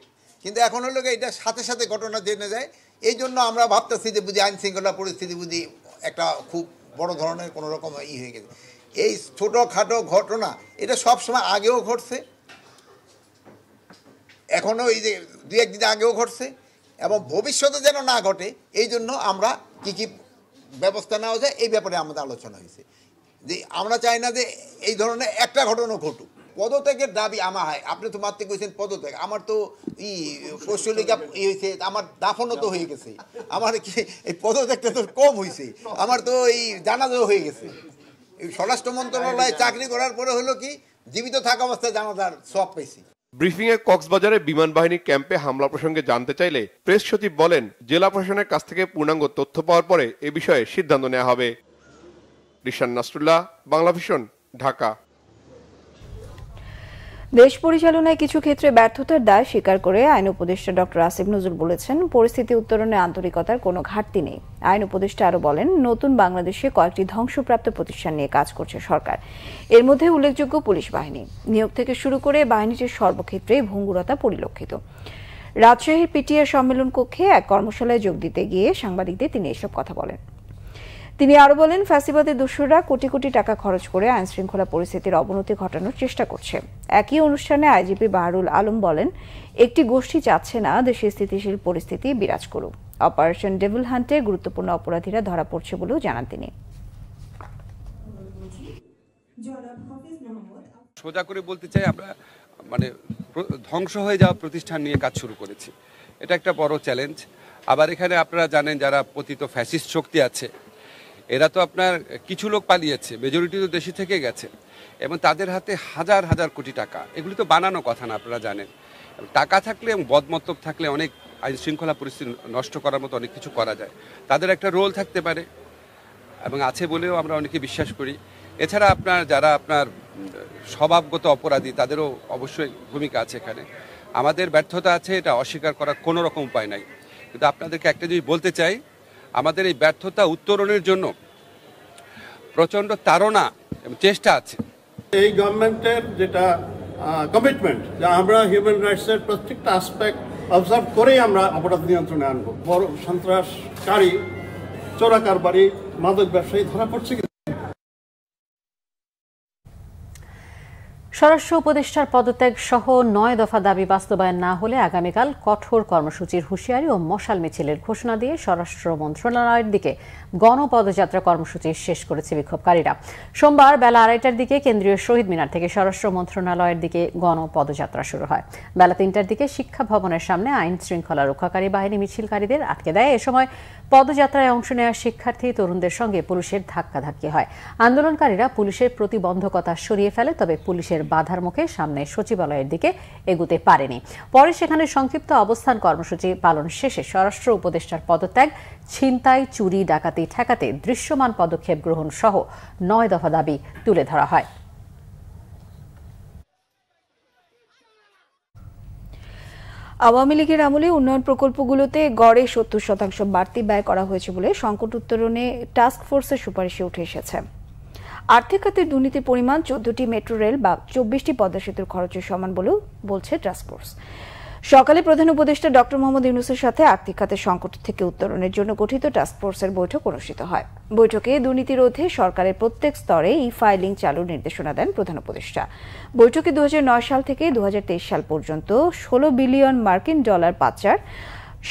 কিন্তু এখন হলো কি, এটা সাথে সাথে ঘটনা জেনে যায়। এই জন্য আমরা ভাবতেছি যে বুঝি আইন শৃঙ্খলা পরিস্থিতি বুঝি একটা খুব বড় ধরনের কোনো রকম হয়ে গেছে। এই ছোটোখাটো ঘটনা এটা সবসময় আগেও ঘটছে, এখনও এই যে 2-1 দিন আগেও ঘটছে, এবং ভবিষ্যতে যেন না ঘটে এই জন্য আমরা কি ব্যবস্থা নেওয়া যায় এই ব্যাপারে আমাদের আলোচনা হয়েছে। যে আমরা চাই না যে এই ধরনের একটা ঘটনা ঘটুক। পদত্যাগের দাবি আমার হয়, আপনি তো মাত্র কইছেন পদত্যাগ, আমার তো পৌষলিকা হয়েছে, আমার দাফনও তো হয়ে গেছে, আমার কি এই পদত্যাগটা তো কম হয়েছে, আমার তো এই জানাজাও হয়ে গেছে। এই স্বরাষ্ট্র মন্ত্রণালয়ে চাকরি করার পরে হলো কি, জীবিত থাকা অবস্থায় জানাজার সব পেয়েছি। ব্রিফিংয়ে কক্সবাজারে বিমান বাহিনী ক্যাম্পে হামলা প্রসঙ্গে জানতে চাইলে প্রেস সচিব বলেন, জেলা প্রশাসনের কাছ থেকে পূর্ণাঙ্গ তথ্য পাওয়ার পরে এ বিষয়ে সিদ্ধান্ত নেওয়া হবে। রিশান নাসরুল্লাহ, বাংলা ভিশন, ঢাকা। দেশ পরিচালনায় কিছু ক্ষেত্রে ব্যর্থতার দায় স্বীকার করে আইন উপদেষ্টা ডক্টর আসিফ নজরুল বলেছেন, পরিস্থিতি উত্তরণে আন্তরিকতার কোনো ঘাটতি নেই। আইন উপদেষ্টা আরও বলেন, নতুন বাংলাদেশে কয়েকটি ধ্বংসপ্রাপ্ত প্রতিষ্ঠান নিয়ে কাজ করছে সরকার। এর মধ্যে উল্লেখযোগ্য পুলিশ বাহিনী। নিয়োগ থেকে শুরু করে বাহিনীটির সর্বক্ষেত্রে ভঙ্গুরতা পরিলক্ষিত। রাজশাহীর পিটিআর সম্মেলন কক্ষে এক কর্মশালায় যোগ দিতে গিয়ে সাংবাদিকদের তিনি এসব কথা বলেন। তিনি আরো বলেন, ফ্যাসিবাদের দোসররা কোটি কোটি টাকা খরচ করে আইন শৃঙ্খলা পরিস্থিতির অবনতি ঘটানোর চেষ্টা করছে। একই অনুষ্ঠানে আইজিপি বাহারুল আলম বলেন, একটি গোষ্ঠী চাচ্ছে না দেশে স্থিতিশীল পরিস্থিতি বিরাজ করুক। অপারেশন ডেভিল হান্টে গুরুত্বপূর্ণ অপরাধীরা ধরা পড়ছে বলেও জানান তিনি। সোজা করে বলতে চাই, আমরা ধ্বংস হয়ে যাওয়া প্রতিষ্ঠান নিয়ে কাজ শুরু করেছি। এটা একটা বড় চ্যালেঞ্জ। আবার এখানে আপনারা জানেন, যারা পতিত ফ্যাসিস্ট শক্তি আছে, এরা তো আপনার কিছু লোক পালিয়েছে, মেজরিটি তো দেশে থেকে গেছে, এবং তাদের হাতে হাজার হাজার কোটি টাকা। এগুলি তো বানানো কথা না, আপনারা জানেন। টাকা থাকলে এবং বদমতলব থাকলে অনেক আইন শৃঙ্খলা পরিস্থিতি নষ্ট করার মতো অনেক কিছু করা যায়। তাদের একটা রোল থাকতে পারে এবং আছে বলেও আমরা অনেকে বিশ্বাস করি। এছাড়া যারা আপনার স্বভাবগত অপরাধী, তাদেরও অবশ্যই ভূমিকা আছে এখানে। আমাদের ব্যর্থতা আছে, এটা অস্বীকার করার কোনো রকম উপায় নাই। কিন্তু আপনাদেরকে একটা জিনিস বলতে চাই, আমাদের এই ব্যর্থতা উত্তরণের জন্য প্রচণ্ড তাড়না এবং চেষ্টা আছে। এই গভর্নমেন্টের যেটা কমিটমেন্ট, যে আমরা হিউম্যান রাইটসের প্রত্যেকটা আসপেক্ট অবজার্ভ করেই আমরা অপরাধ নিয়ন্ত্রণে আনবো। বড় সন্ত্রাসকারী, চোরাকারবারি, মাদক ব্যবসায়ী ধরা পড়ছে। স্বরাষ্ট্র উপদেষ্টার পদত্যাগ সহ 9 দফা দাবি বাস্তবায়ন না হলে আগামীকাল কঠোর কর্মসূচির হুঁশিয়ারি ও মশাল মিছিলের ঘোষণা দিয়ে স্বরাষ্ট্র মন্ত্রণালয়ের দিকে গণপদযাত্রা কর্মসূচি শেষ করেছে বিক্ষোভকারীরা। সোমবার বেলা 2:30টার দিকে কেন্দ্রীয় শহীদ মিনার থেকে স্বরাষ্ট্র মন্ত্রণালয়ের দিকে গণপদযাত্রা শুরু হয়। বেলা 3টার দিকে শিক্ষা ভবনের সামনে আইন শৃঙ্খলা রক্ষাকারী বাহিনী মিছিলকারীদের আটকে দেয়। এ সময় পদযাত্রায় অংশ নেওয়া শিক্ষার্থী তরুণদের সঙ্গে পুলিশের ধাক্কাধাক্কি হয়। আন্দোলনকারীরা পুলিশের প্রতিবন্ধকতা সরিয়ে ফেলে, তবে পুলিশের বাধার মুখে সামনে সচিবালয়ের দিকে এগুতে পারেনি। পরে সেখানে সংক্ষিপ্ত অবস্থান কর্মসূচি পালন শেষে স্বরাষ্ট্র উপদেষ্টার পদত্যাগ, ছিনতাই, চুরি, ডাকাতি ঠেকাতে দৃশ্যমান পদক্ষেপ গ্রহণ সহ 9 দফা দাবি তুলে ধরা হয়। আওয়ামী লীগের আমলে উন্নয়ন প্রকল্পগুলোতে গড়ে 70% বাড়তি ব্যয় করা হয়েছে বলে সংকট উত্তরণে টাস্ক ফোর্সের সুপারিশে উঠে এসেছে। আর্থিক খাতের দুর্নীতির পরিমাণ 14টি মেট্রো রেল বা 24টি পদ্মা সেতুর খরচের সমান বলেও বলছে টাস্ক ফোর্স। সকালে প্রধান উপদেষ্টা ডক্টর মোহাম্মদ ইউনূসের সাথে আর্থিক খাতের সংকট থেকে উত্তরণের জন্য গঠিত টাস্ক ফোর্সের বৈঠক অনুষ্ঠিত হয়। বৈঠকে দুর্নীতি রোধে সরকারের প্রত্যেক স্তরে ই-ফাইলিং চালুর নির্দেশনা দেন প্রধান উপদেষ্টা। বৈঠকে 2009 সাল থেকে 2023 সাল পর্যন্ত 16 বিলিয়ন মার্কিন ডলার পাচার,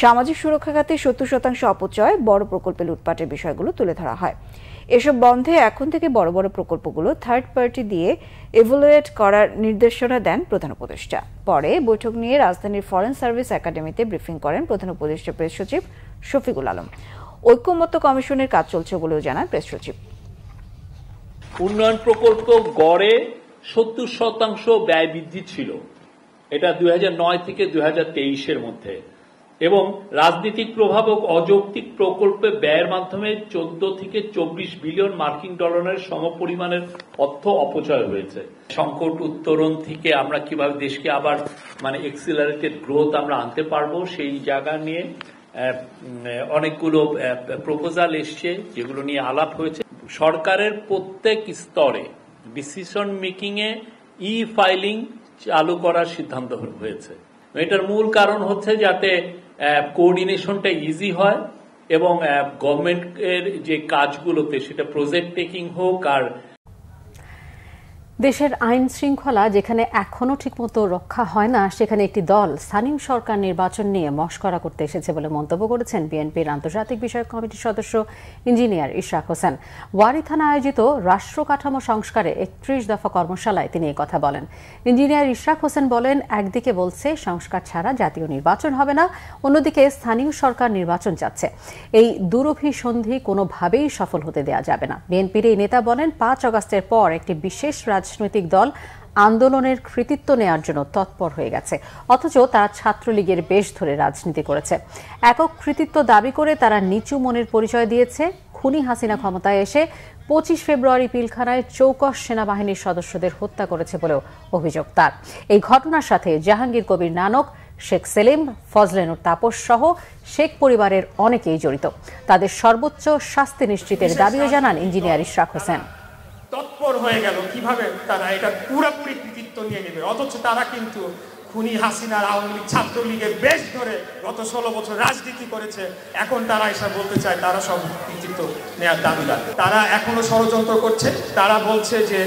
সামাজিক সুরক্ষা খাতে 70% অপচয়, বড় প্রকল্পে লুটপাটের বিষয়গুলো তুলে ধরা হয়। এসব বন্ধে এখন থেকে বড় বড় প্রকল্পগুলো থার্ড পার্টি দিয়ে ইভ্যালুয়েট করার নির্দেশনা দেন প্রধান উপদেষ্টা। পরে বৈঠক নিয়ে রাজধানীর ফরেন সার্ভিস একাডেমিতে ব্রিফিং করেন প্রধান উপদেষ্টা প্রেস সচিব শফিকুল আলম। ঐকমত্য কমিশনের কাজ চলছে বলেও জানান প্রেস সচিব। উন্নয়ন প্রকল্প গড়ে 70% ব্যয় বৃদ্ধি ছিল, এটা 2009 থেকে 2023 এর মধ্যে, এবং রাজনৈতিক প্রভাব ও অযৌক্তিক প্রকল্পে ব্যয়ের মাধ্যমে 14 থেকে 24 বিলিয়ন মার্কিন ডলারের সমপরিমাণের অর্থ অপচয় হয়েছে। সংকট উত্তরণ থেকে আমরা কিভাবে দেশকে আবার এক্সিলারেটেড গ্রোথ আমরা আনতে পারবো সেই জায়গা নিয়ে অনেকগুলো প্রপোজাল এসছে, যেগুলো নিয়ে আলাপ হয়েছে। সরকারের প্রত্যেক স্তরে ডিসিশন মেকিং এ ই ফাইলিং চালু করার সিদ্ধান্ত হয়েছে। এটার মূল কারণ হচ্ছে যাতে কোঅর্ডিনেশনটা ইজি হয় এবং গভর্নমেন্টের যে কাজগুলোতে সেটা প্রজেক্ট টেকিং হোক। আর দেশের আইন শৃঙ্খলা যেখানে এখনো ঠিকমতো রক্ষা হয় না, সেখানে একটি দল স্থানীয় সরকার নির্বাচন নিয়ে মশকরা করতে এসেছে বলে মন্তব্য করেছেন বিএনপির আন্তর্জাতিক বিষয়ক কমিটির সদস্য ইঞ্জিনিয়ার ইশরাক হোসেন। ওয়ারী থানা আয়োজিত রাষ্ট্র কাঠামো সংস্কারে 31 দফা কর্মশালায় তিনি এই কথা বলেন। ইঞ্জিনিয়ার ইশরাক হোসেন বলেন, একদিকে বলছে সংস্কার ছাড়া জাতীয় নির্বাচন হবে না, অন্যদিকে স্থানীয় সরকার নির্বাচন চাচ্ছে। এই দুরভিসন্ধি কোনোভাবেই সফল হতে দেওয়া যাবে না। বিএনপির এই নেতা বলেন, 5 আগস্টের পর একটি বিশেষ রাজনৈতিক দল আন্দোলনের কৃতিত্ব নেওয়ার জন্য তৎপর হয়ে গেছে, অথচ তারা ছাত্রলীগের বেশ ধরে রাজনীতি করেছে। একক কৃতিত্ব দাবি করে তারা নিচু মনের পরিচয় দিয়েছে। খুনি হাসিনা ক্ষমতায় এসে 25 ফেব্রুয়ারি পিলখানায় চৌকস সেনাবাহিনীর সদস্যদের হত্যা করেছে বলেও অভিযোগ তার। এই ঘটনার সাথে জাহাঙ্গীর কবির নানক, শেখ সেলিম, ফজলেনুর তাপস সহ শেখ পরিবারের অনেকেই জড়িত। তাদের সর্বোচ্চ শাস্তি নিশ্চিতের দাবিও জানান ইঞ্জিনিয়ার ইশরাক হোসেন। তৎপর হয়ে গেল কিভাবে তারা এটা পুরোপুরি কৃতিত্ব নিয়ে নেবে, অথচ তারা কিন্তু খুনি হাসিনার আওয়ামী লীগ ছাত্রলীগের বেশ ধরে গত 16 বছর রাজনীতি করেছে। এখন তারা এসে বলতে চায় তারা সব কৃতিত্ব নেওয়ার দাবিদার। তারা এখনো ষড়যন্ত্র করছে। তারা বলছে যে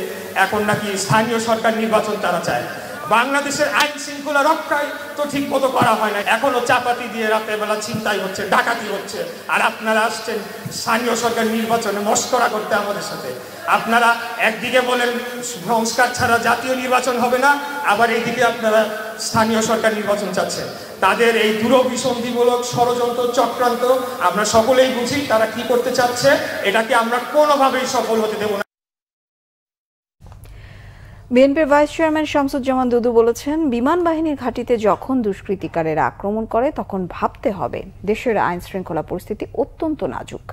এখন নাকি স্থানীয় সরকার নির্বাচন তারা চায়। বাংলাদেশের আইন শৃঙ্খলা রক্ষায় তো ঠিক মতো করা হয় না, এখনো চাপাতি দিয়ে রাতের বেলা ছিনতাই হচ্ছে, ডাকাতি হচ্ছে, আর আপনারা আসছেন স্থানীয় সরকার নির্বাচনে মশকরা করতে আমাদের সাথে। আপনারা একদিকে বলেন সংস্কার ছাড়া জাতীয় নির্বাচন হবে না, আবার এইদিকে আপনারা স্থানীয় সরকার নির্বাচন চাচ্ছেন। তাদের এই দুরভিসন্ধিমূলক ষড়যন্ত্র চক্রান্ত আমরা সকলেই বুঝি তারা কি করতে চাচ্ছে। এটাকে আমরা কোনোভাবেই সফল হতে দেব না। বিএনপির ভাইস চেয়ারম্যান শামসুজ্জামান দুদু বলেছেন, বিমান বাহিনীর ঘাঁটিতে যখন দুষ্কৃতিকারেরা আক্রমণ করে তখন ভাবতে হবে দেশের আইন শৃঙ্খলা পরিস্থিতি অত্যন্ত নাজুক।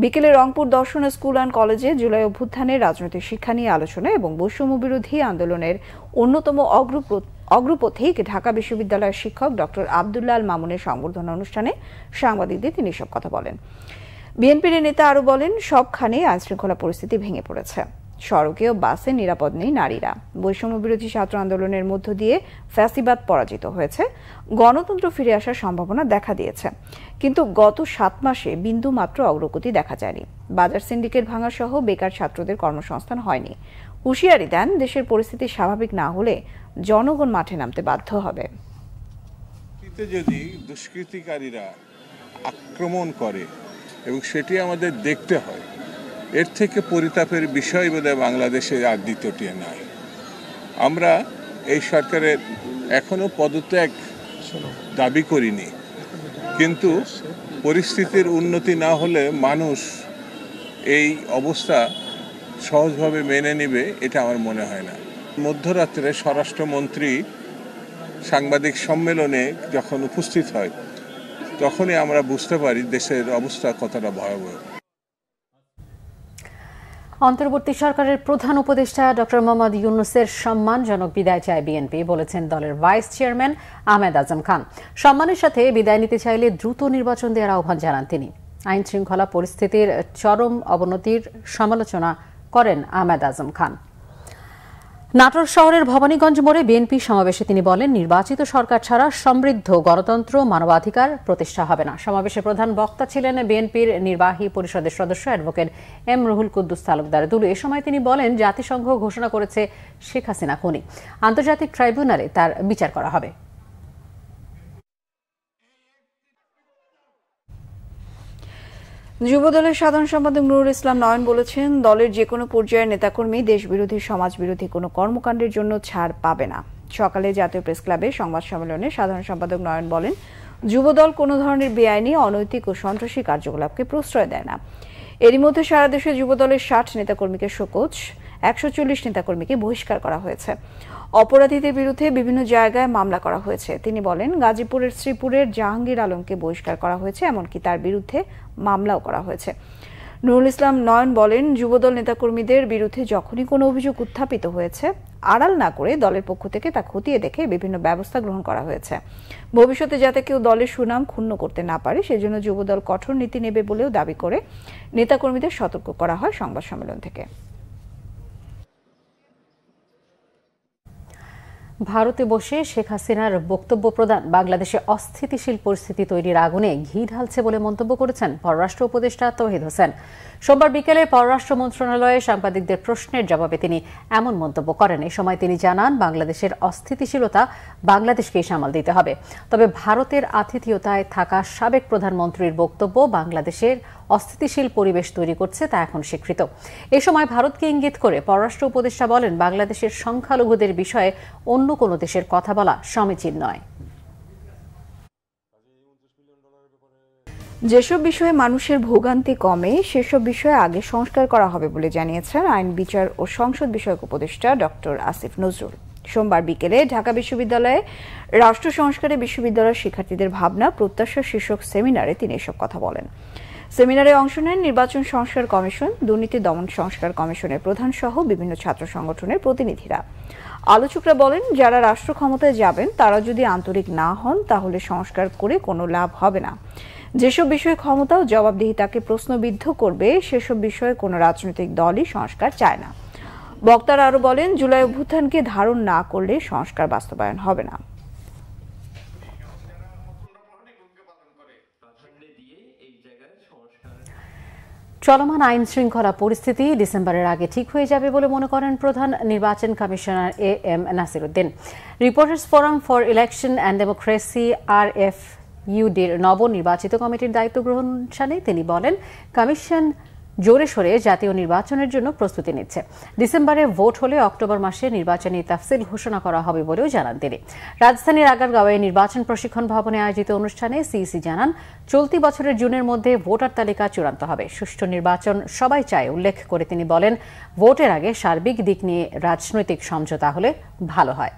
বিকেলে রংপুর দর্শন স্কুল অ্যান্ড কলেজে জুলাই অভ্যুত্থানের রাজনৈতিক শিক্ষা নিয়ে আলোচনা এবং বৈষম্য বিরোধী আন্দোলনের অন্যতম অগ্রপথিক ঢাকা বিশ্ববিদ্যালয়ের শিক্ষক ডক্টর আব্দুল্লাহ আল মামুনের সংবর্ধনা অনুষ্ঠানে সাংবাদিকদের তিনি এসব কথা বলেন। বিএনপির নেতা আরও বলেন, সবখানে আইন শৃঙ্খলা পরিস্থিতি ভেঙে পড়েছে। সড়কে ও বাসে নিরাপদ নেই নারীরা। বৈষম্য বিরোধী ছাত্র আন্দোলনের মধ্য দিয়ে ফ্যাসিবাদ পরাজিত হয়েছে, গণতন্ত্র ফিরে আসার সম্ভাবনা দেখা দিয়েছে, কিন্তু গত 7 মাসে বিন্দু মাত্র অগ্রগতি দেখা যায়নি। বাজার সিন্ডিকেট ভাঙা সহ বেকার ছাত্রদের কর্মসংস্থান হয়নি। হুঁশিয়ারি দেন, দেশের পরিস্থিতি স্বাভাবিক না হলে জনগণ মাঠে নামতে বাধ্য হবে। যদি দুষ্কৃতিকারীরা আক্রমণ করে এবং সেটি আমাদের দেখতে হয়, এর থেকে পরিতাপের বিষয় বোধহয় বাংলাদেশে আর দ্বিতীয়টি নাই। আমরা এই সরকারের এখনো পদত্যাগ দাবি করিনি, কিন্তু পরিস্থিতির উন্নতি না হলে মানুষ এই অবস্থা সহজভাবে মেনে নেবে এটা আমার মনে হয় না। মধ্যরাত্রে স্বরাষ্ট্রমন্ত্রী সাংবাদিক সম্মেলনে যখন উপস্থিত হয় তখনই আমরা বুঝতে পারি দেশের অবস্থা কতটা ভয়াবহ। অন্তর্বর্তী সরকারের প্রধান উপদেষ্টা ডক্টর মোহাম্মদ ইউনূসের সম্মানজনক বিদায় চায় বিএনপি, বলেছেন দলের ভাইস চেয়ারম্যান আহমেদ আজম খান। সম্মানের সাথে বিদায় নিতে চাইলে দ্রুত নির্বাচন দেওয়ার আহ্বান জানান তিনি। আইন শৃঙ্খলা পরিস্থিতির চরম অবনতির সমালোচনা করেন আহমেদ আজম খান। নাটোর শহরের ভবানীগঞ্জ মোড়ে বিএনপি সমাবেশে তিনি বলেন, নির্বাচিত সরকার ছাড়া সমৃদ্ধ গণতন্ত্র মানবাধিকার প্রতিষ্ঠা হবে না। সমাবেশে প্রধান বক্তা ছিলেন বিএনপির নির্বাহী পরিষদের সদস্য অ্যাডভোকেট এম রুহুল কুদ্দুস তালুকদার দুলু। এ সময় তিনি বলেন, জাতিসংঘ ঘোষণা করেছে শেখ হাসিনা খুনি, আন্তর্জাতিক ট্রাইব্যুনালে তার বিচার করা হবে। যুবদলের সাধারণ সম্পাদক নুরুল ইসলাম নয়ন বলেছেন, দলের যে কোনো পর্যায়ের নেতাকর্মী দেশবিরোধী সমাজবিরোধী কোনো কর্মকাণ্ডের জন্য ছাড় পাবে না। সকালে জাতীয় প্রেস ক্লাবে সংবাদ সম্মেলনে সাধারণ সম্পাদক নয়ন বলেন, যুবদল কোনো ধরনের বেআইনি, অনৈতিক ও সন্ত্রাসী কার্যকলাপকে প্রশ্রয় দেয় না। এরই মধ্যে সারা দেশে যুবদলের 60 নেতাকর্মীকে শোকজ, 140 নেতাকর্মীকে বহিষ্কার করা হয়েছে। অপরাধীদের বিরুদ্ধে বিভিন্ন জায়গায় মামলা করা হয়েছে। তিনি বলেন, গাজীপুরের শ্রীপুরের জাহাঙ্গীর আলমকে বহিষ্কার করা হয়েছে, এমনকি তার বিরুদ্ধে মামলাও করা হয়েছে। নুরুল ইসলাম নয়ন বলেন, যুবদল নেতাকর্মীদের বিরুদ্ধে যখনই কোনো অভিযোগ উত্থাপিত হয়েছে, আড়াল না করে দলের পক্ষ থেকে তা খতিয়ে দেখে বিভিন্ন ব্যবস্থা গ্রহণ করা হয়েছে। ভবিষ্যতে যাতে কেউ দলের সুনাম ক্ষুণ্ণ করতে না পারে সেজন্য যুবদল কঠোর নীতি নেবে বলেও দাবি করে নেতাকর্মীদের সতর্ক করা হয় সংবাদ সম্মেলন থেকে। ভারতে বসে শেখ হাসিনার বক্তব্য প্রদান বাংলাদেশে অস্থিতিশীল পরিস্থিতি তৈরির আগুনে ঘি ঢালছে বলে মন্তব্য করেছেন পররাষ্ট্র উপদেষ্টা তৌহিদ হোসেন। সোমবার বিকেলে পররাষ্ট্র মন্ত্রণালয়ে সাংবাদিকদের প্রশ্নের জবাবে তিনি এমন মন্তব্য করেন। এ সময় তিনি জানান, বাংলাদেশের অস্থিতিশীলতা বাংলাদেশকেই সামাল দিতে হবে। তবে ভারতের আতিথেয়তায় থাকা সাবেক প্রধানমন্ত্রীর বক্তব্য বাংলাদেশের অস্থিতিশীল পরিবেশ তৈরি করছে, তা এখন স্বীকৃত। এ সময় ভারতকে ইঙ্গিত করে পররাষ্ট্র উপদেষ্টা বলেন, বাংলাদেশের সংখ্যালঘুদের বিষয়ে অন্য কোনো দেশের কথা বলা সমীচীন নয়। যেসব বিষয়ে মানুষের ভোগান্তি কমে সেসব বিষয়ে আগে সংস্কার করা হবে বলে জানিয়েছেন আইন, বিচার ও সংসদ বিষয়ক উপদেষ্টা ডক্টর আসিফ নজরুল। সোমবার বিকেলে ঢাকা বিশ্ববিদ্যালয়ে রাষ্ট্র সংস্কারে বিশ্ববিদ্যালয়ের শিক্ষার্থীদের ভাবনা প্রত্যাশা শীর্ষক সেমিনারে তিনি এসব কথা বলেন। সেমিনারে অংশ নেন নির্বাচন সংস্কার কমিশন, দুর্নীতি দমন সংস্কার কমিশনের প্রধান সহ বিভিন্ন ছাত্র সংগঠনের প্রতিনিধিরা। আলোচকরা বলেন, যারা রাষ্ট্র ক্ষমতায় যাবেন তারা যদি আন্তরিক না হন তাহলে সংস্কার করে কোনো লাভ হবে না। যেসব বিষয়ে ক্ষমতা ও জবাবদিহিতাকে প্রশ্নবিদ্ধ করবে সেসব বিষয়ে কোনো রাজনৈতিক দলই সংস্কার চায় না। বক্তারা আরও বলেন, জুলাই অভ্যুত্থানকে ধারণ না করলে সংস্কার বাস্তবায়ন হবে না। চলমান আইন শৃঙ্খলা পরিস্থিতি ডিসেম্বরের আগে ঠিক হয়ে যাবে বলে মনে করেন প্রধান নির্বাচন commissioner A M Nasir Uddin. Reporters forum for election and democracy RFUDর নবনির্বাচিত কমিটির দায়িত্ব গ্রহণে তিনি বলেন, কমিশন জোরে সোরে জাতীয় নির্বাচনের জন্য প্রস্তুতি নিচ্ছে। ডিসেম্বরে ভোট হলে অক্টোবর মাসে নির্বাচনী তাফসিল ঘোষণা করা হবে বলেও জানান তিনি। রাজধানীর আগারগাঁওয়ে নির্বাচন প্রশিক্ষণ ভবনে আয়োজিত অনুষ্ঠানে সিইসি জানান, চলতি বছরের জুনের মধ্যে ভোটার তালিকা চূড়ান্ত হবে। সুষ্ঠু নির্বাচন সবাই চায় উল্লেখ করে তিনি বলেন, ভোটের আগে সার্বিক দিক নিয়ে রাজনৈতিক সমঝোতা হলে ভালো হয়।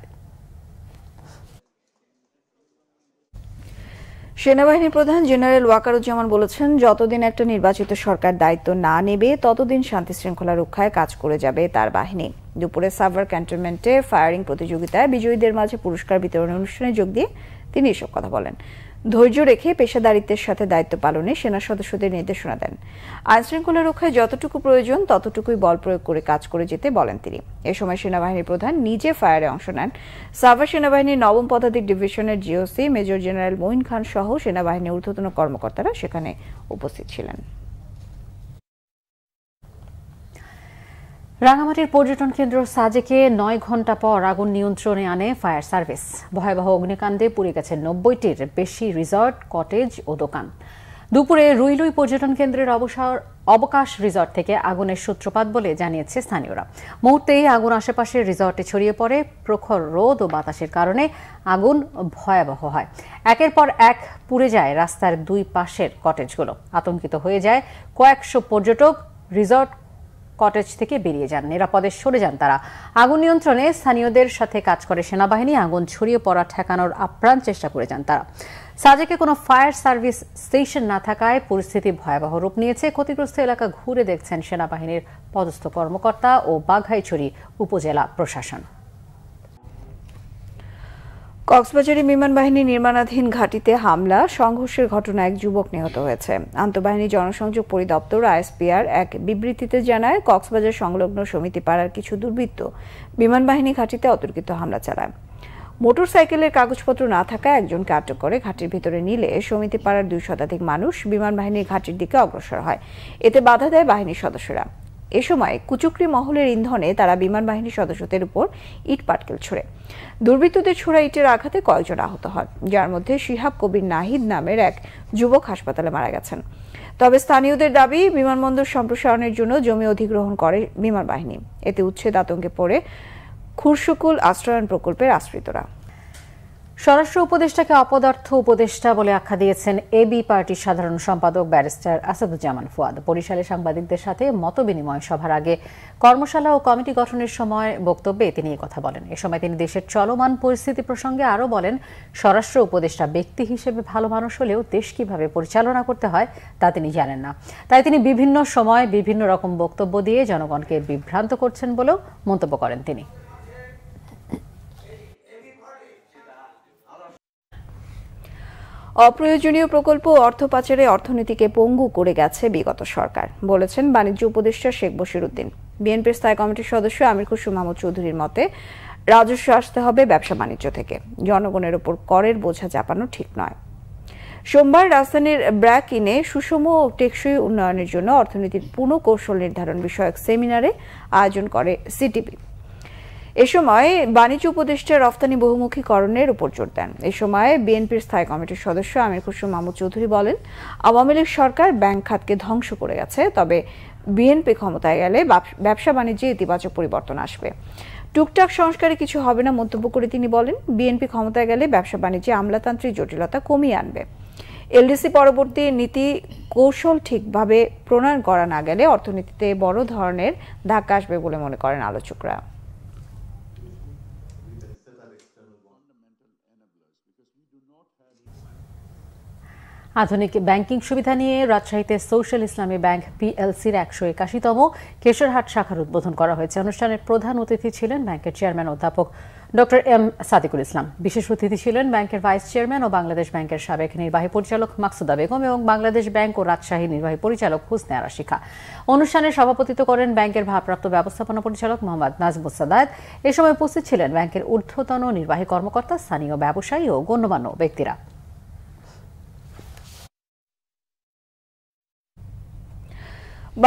সেনাবাহিনী প্রধান জেনারেল ওয়াকারুজ্জামান বলেছেন, যতদিন একটা নির্বাচিত সরকার দায়িত্ব না নেবে ততদিন শান্তি শৃঙ্খলা রক্ষায় কাজ করে যাবে তার বাহিনী। দুপুরে সাভার ক্যান্টনমেন্টে ফায়ারিং প্রতিযোগিতায় বিজয়ীদের মাঝে পুরস্কার বিতরণ অনুষ্ঠানে যোগ দিয়ে তিনি এসব কথা বলেন। ধৈর্য রেখে পেশাদারিত্বের সাথে দায়িত্ব পালনে সেনা সদস্যদের নির্দেশনা দেন। আইনশৃঙ্খলা রক্ষায় যতটুকু প্রয়োজন ততটুকুই বল প্রয়োগ করে কাজ করে যেতে বলেন তিনি। এ সময় সেনাবাহিনীর প্রধান নিজে ফায়ারে অংশ নেন। সাভার সেনাবাহিনীর 9ম পদাতিক ডিভিশনের জিওসি মেজর জেনারেল মঈন খান সহ সেনাবাহিনীর ঊর্ধ্বতন কর্মকর্তারা সেখানে উপস্থিত ছিলেন। রাঙামাটির পর্যটন কেন্দ্র সাজেকে 9 ঘণ্টা পর আগুন নিয়ন্ত্রণে আনে ফায়ার সার্ভিস। ভয়াবহ অগ্নিকাণ্ডে পুড়ে গেছে 90টির বেশি রিসর্ট, কটেজ ও দোকান। দুপুরে রুইলুই পর্যটন কেন্দ্রের অবকাশ রিসর্ট থেকে আগুনের সূত্রপাত বলে জানিয়েছে স্থানীয়রা। মুহূর্তেই আগুন আশেপাশের রিসর্টে ছড়িয়ে পড়ে। প্রখর রোদ ও বাতাসের কারণে আগুন ভয়াবহ হয়। একের পর এক পুড়ে যায় রাস্তার দুই পাশের কটেজগুলো। আতঙ্কিত হয়ে যায় কয়েকশো পর্যটক। রিসর্ট, কটেজ থেকে বেরিয়ে যান, নিরাপদে সরে যান তারা। আগুন নিয়ন্ত্রণে স্থানীয়দের সাথে কাজ করে সেনাবাহিনী। আগুন ছড়িয়ে পড়া ঠেকানোর আপ্রাণ চেষ্টা করে যান তারা। সাজেকে কোনো ফায়ার সার্ভিস স্টেশন না থাকায় পরিস্থিতি ভয়াবহ রূপ নিয়েছে। ক্ষতিগ্রস্ত এলাকা ঘুরে দেখছেন সেনাবাহিনীর পদস্থ কর্মকর্তা ও বাঘাইছড়ি উপজেলা প্রশাসন। কক্সবাজারে বিমান বাহিনী নির্মাণাধীন ঘাঁটিতে হামলা, সংঘর্ষের ঘটনায় এক যুবক নিহত হয়েছে। আন্তঃবাহিনী জনসংযোগ পরিদপ্তর আইএসপিআর এক বিবৃতিতে জানায়, কক্সবাজার সংলগ্ন সমিতি পাড়ার কিছু দুর্বৃত্ত বিমান বাহিনী ঘাঁটিতে অতর্কিত হামলা চালায়। মোটরসাইকেলের কাগজপত্র না থাকায় একজনকে আটক করে ঘাঁটির ভিতরে নিলে সমিতি পাড়ার 2 শতাধিক মানুষ বিমান বাহিনীর ঘাঁটির দিকে অগ্রসর হয়। এতে বাধা দেয় বাহিনীর সদস্যরা। এ সময় কুচক্রি মহলের ইন্ধনে তারা বিমান বাহিনীর সদস্যদের উপর ইট পাটকেল ছোড়ে। দুর্বৃত্তদের ছোড়া ইটের আঘাতে কয়েকজন আহত হন, যার মধ্যে শিহাব কবির নাহিদ নামের এক যুবক হাসপাতালে মারা গেছেন। তবে স্থানীয়দের দাবি, বিমানবন্দর সম্প্রসারণের জন্য জমি অধিগ্রহণ করে বিমান বাহিনী। এতে উচ্ছেদ আতঙ্কে পড়ে খুরশুকুল আশ্রয়ন প্রকল্পের আশ্রিতরা। স্বরাষ্ট্র উপদেষ্টাকে অপদার্থ উপদেষ্টা বলে আখ্যা দিয়েছেন এবি পার্টির সাধারণ সম্পাদক ব্যারিস্টার আসাদুজ্জামান ফুয়াদ। বরিশালে সাংবাদিকদের সাথে মতবিনিময় সভার আগে কর্মশালা ও কমিটি গঠনের সময় বক্তব্যে তিনি কথা বলেন। এ সময় তিনি দেশের চলমান পরিস্থিতি প্রসঙ্গে আরও বলেন, স্বরাষ্ট্র উপদেষ্টা ব্যক্তি হিসেবে ভালো মানুষ হলেও দেশ কিভাবে পরিচালনা করতে হয় তা তিনি জানেন না। তাই তিনি বিভিন্ন সময় বিভিন্ন রকম বক্তব্য দিয়ে জনগণকে বিভ্রান্ত করছেন বলেও মন্তব্য করেন তিনি। অপ্রয়োজনীয় প্রকল্প ও অর্থ পাচারে অর্থনীতিকে পঙ্গু করে গেছে বিগত সরকার, বলেছেন বাণিজ্য উপদেষ্টা শেখ বশির উদ্দিন। বিএনপির স্থায়ী কমিটির সদস্য আমির খুরশিদ মাহমুদ চৌধুরীর মতে, রাজস্ব আসতে হবে ব্যবসা বাণিজ্য থেকে, জনগণের উপর করের বোঝা চাপানো ঠিক নয়। সোমবার রাজধানীর ব্র্যাক ইনে সুষম ও টেকসই উন্নয়নের জন্য অর্থনীতির পুনঃকৌশল নির্ধারণ বিষয়ক সেমিনারে আয়োজন করে সিটিপি। এ সময় বাণিজ্য উপদেষ্টা রফতানি বহুমুখীকরণের উপর জোর দেন। এ সময় বিএনপির স্থায়ী কমিটির সদস্য আমির খুরশিদ মাহমুদ চৌধুরী বলেন, আওয়ামী লীগ সরকার ব্যাংক খাতকে ধ্বংস করে গেছে, তবে বিএনপি ক্ষমতায় গেলে ব্যবসা বাণিজ্যে ইতিবাচক পরিবর্তন আসবে। টুকটাক সংস্কারে কিছু হবে না মন্তব্য করে তিনি বলেন, বিএনপি ক্ষমতায় গেলে ব্যবসা বাণিজ্যে আমলাতান্ত্রিক জটিলতা কমিয়ে আনবে। এলডিসি পরবর্তী নীতি কৌশল ঠিকভাবে প্রণয়ন করা না গেলে অর্থনীতিতে বড় ধরনের ধাক্কা আসবে বলে মনে করেন আলোচকরা। আধুনিক ব্যাংকিং সুবিধা নিয়ে রাজশাহীতে সোশ্যাল ইসলামী ব্যাংক পিএলসির 181তম কেশরহাট শাখার উদ্বোধন করা হয়েছে। অনুষ্ঠানের প্রধান অতিথি ছিলেন ব্যাংকের চেয়ারম্যান অধ্যাপক ডক্টর এম সাদিকুল ইসলাম। বিশেষ অতিথি ছিলেন ব্যাংকের ভাইস চেয়ারম্যান ও বাংলাদেশ ব্যাংকের সাবেক নির্বাহী পরিচালক মাকসুদা বেগম এবং বাংলাদেশ ব্যাংক ও রাজশাহী নির্বাহী পরিচালক হুসনে আরা শিখা। অনুষ্ঠানে সভাপতিত্ব করেন ব্যাংকের ভারপ্রাপ্ত ব্যবস্থাপনা পরিচালক মোহাম্মদ নাজমুস সাদাত। এ সময় উপস্থিত ছিলেন ব্যাংকের ঊর্ধ্বতন নির্বাহী কর্মকর্তা, স্থানীয় ব্যবসায়ী ও গণ্যমান্য ব্যক্তিরা।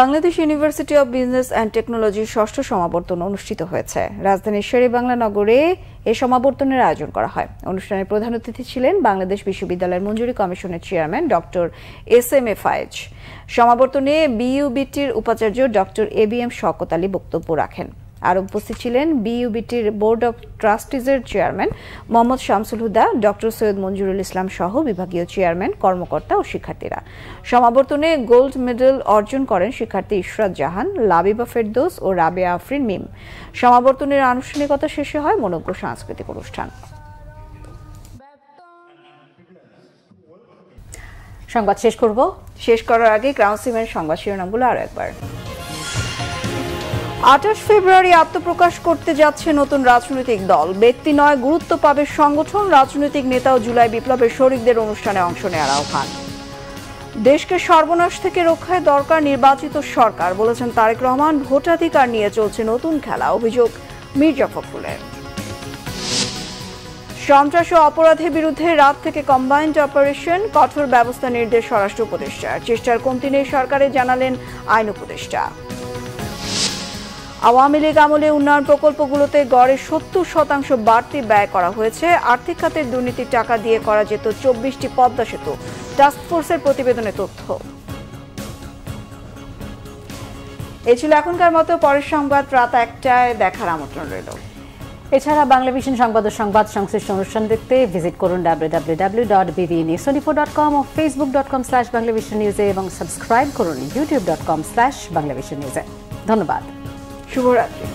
Bangladesh university of business and টেকনোলজির 6ষ্ঠ সমাবর্তন অনুষ্ঠিত হয়েছে। রাজধানীর শেরেবাংলা নগরে এই সমাবর্তনের আয়োজন করা হয়। অনুষ্ঠানের প্রধান অতিথি ছিলেন বাংলাদেশ বিশ্ববিদ্যালয়ের মঞ্জুরি কমিশনের চেয়ারম্যান ডক্টর এস.এম.এ ফায়েজ। সমাবর্তনে বিইউবিটির উপাচার্য ডক্টর এবিএম শওকত আলী বক্তব্য রাখেন। আর উপস্থিত ছিলেন বিইউবিটির বোর্ড অব ট্রাস্টিজের চেয়ারম্যান মোহাম্মদ শামসুল হুদা, ডক্টর সৈয়দ মঞ্জুরুল ইসলাম সহ বিভাগীয় চেয়ারম্যান, কর্মকর্তা ও শিক্ষার্থীরা। সমাবর্তনে গোল্ড মেডেল অর্জন করেন শিক্ষার্থী ইশরাত জাহান, লাবিবা ফেরদৌস ও রাবেয়া আফরিন মিম। সমাবর্তনের আনুষ্ঠানিকতা শেষে হয় মনোজ্ঞ সাংস্কৃতিক অনুষ্ঠান। সংবাদ শেষ করার আগে ক্রাউন সিমের সংবাদ শিরোনামগুলো আরো একবার। 28 ফেব্রুয়ারি আত্মপ্রকাশ করতে যাচ্ছে নতুন রাজনৈতিক দল। ব্যক্তি নয়, গুরুত্ব পাবে সংগঠন। রাজনৈতিক নেতা ও জুলাই বিপ্লবের শরিকদের অনুষ্ঠানে অংশ নেওয়ার আহ্বান। দেশকে সর্বনাশ থেকে রক্ষায় দরকার নির্বাচিত সরকার, বলেছেন তারেক রহমান। ভোটাধিকার নিয়ে চলছে নতুন খেলা, অভিযোগ মির্জা ফখরুলের। সন্ত্রাস ও অপরাধের বিরুদ্ধে রাত থেকে কম্বাইন্ড অপারেশন, কঠোর ব্যবস্থা নির্দেশ স্বরাষ্ট্র উপদেষ্টার। চেষ্টার কমতি নেই সরকারে, জানালেন আইন উপদেষ্টা। আওয়ামী লীগ আমলে উন্নয়ন প্রকল্পগুলোতে গড়ে 70% বাড়তি ব্যয় করা হয়েছে। আর্থিক খাতের দুর্নীতির টাকা দিয়ে করা যেত 24টি পদ্মা সেতু, টাস্কফোর্সের প্রতিবেদনে তথ্য। এই ছিল এখনকার মতো। পরের সংবাদ রাত 1টায় দেখার আমন্ত্রণ রইল। এছাড়া বাংলাভিশন সংবাদ ও সংবাদ সংশ্লিষ্ট অনুষ্ঠান দেখতে ভিজিট করুন www.bbnews24.com ও facebook.com/banglavisionnews এবং সাবস্ক্রাইব করুন youtube.com/banglavisionnews। ধন্যবাদ, শুভরাত্রি।